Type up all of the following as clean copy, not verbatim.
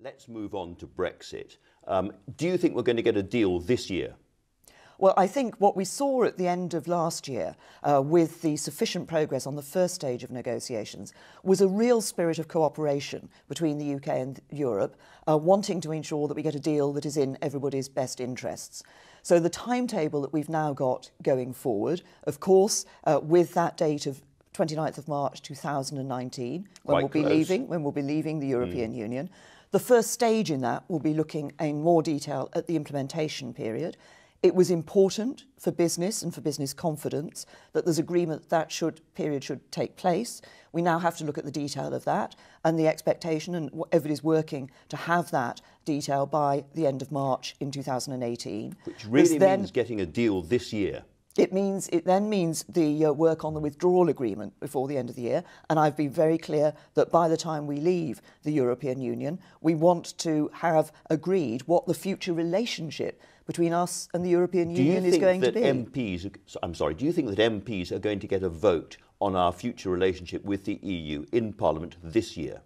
Let's move on to Brexit. Do you think we're going to get a deal this year? Well, I think what we saw at the end of last year, with the sufficient progress on the first stage of negotiations, was a real spirit of cooperation between the UK and Europe, wanting to ensure that we get a deal that is in everybody's best interests. So the timetable that we've now got going forward, of course, with that date of 29th of March 2019, when we'll be leaving the European Union. The first stage in that will be looking in more detail at the implementation period. It was important for business and for business confidence that there's agreement that period should take place. We now have to look at the detail of that and the expectation, and everybody's working to have that detail by the end of March in 2018. Which really means getting a deal this year. It then means the work on the withdrawal agreement before the end of the year, and I've been very clear that by the time we leave the European Union, we want to have agreed what the future relationship between us and the European Union is going to be. Do you think that MPs are going to get a vote on our future relationship with the EU in Parliament this year?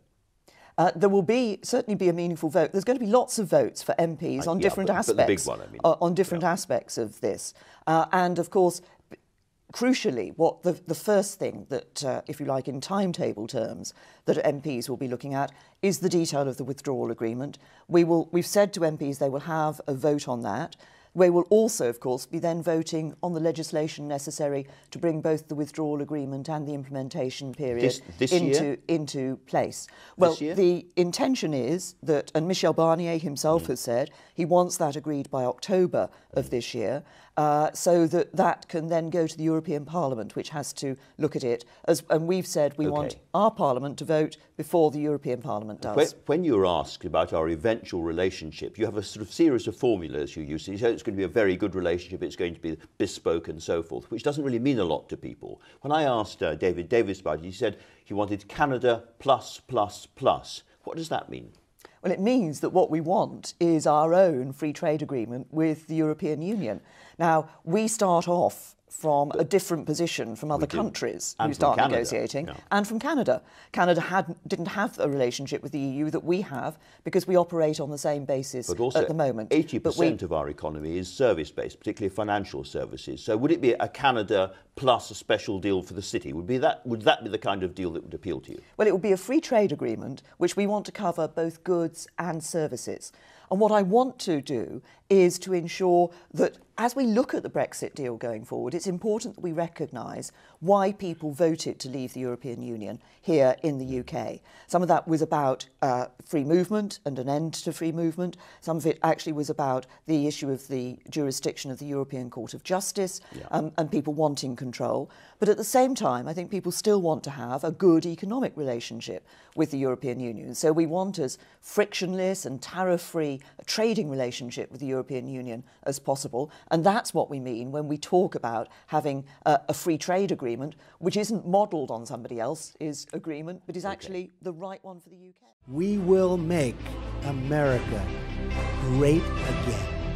There will certainly be a meaningful vote. There's going to be lots of votes for MPs on different aspects, but the big one, I mean. On different aspects of this. And of course, crucially, what the first thing that, if you like, in timetable terms, that MPs will be looking at is the detail of the withdrawal agreement. We've said to MPs they will have a vote on that. We will also, of course, be then voting on the legislation necessary to bring both the withdrawal agreement and the implementation period into place. Well, the intention is that, and Michel Barnier himself has said, he wants that agreed by October of this year, so that can then go to the European Parliament, which has to look at it. And we've said we want our Parliament to vote before the European Parliament does. When you were asked about our eventual relationship, you have a sort of series of formulas you use. You say it's going to be a very good relationship, it's going to be bespoke and so forth, which doesn't really mean a lot to people. When I asked David Davis about it, he said he wanted Canada plus, plus, plus. What does that mean? Well, it means that what we want is our own free trade agreement with the European Union. Now, we start off from a different position from other countries who start negotiating, and from Canada. Canada didn't have a relationship with the EU that we have because we operate on the same basis at the moment. 80% of our economy is service-based, particularly financial services. So would it be a Canada plus a special deal for the city? Would that be the kind of deal that would appeal to you? Well, it would be a free trade agreement which we want to cover both goods and services. And what I want to do is to ensure that as we look at the Brexit deal going forward, it's important that we recognise why people voted to leave the European Union here in the UK. Some of that was about free movement and an end to free movement. Some of it actually was about the issue of the jurisdiction of the European Court of Justice and people wanting control. But at the same time, I think people still want to have a good economic relationship with the European Union. So we want as frictionless and tariff-free a trading relationship with the European Union as possible. And that's what we mean when we talk about having a free trade agreement, which isn't modelled on somebody else's agreement, but is actually the right one for the UK. We will make America great again.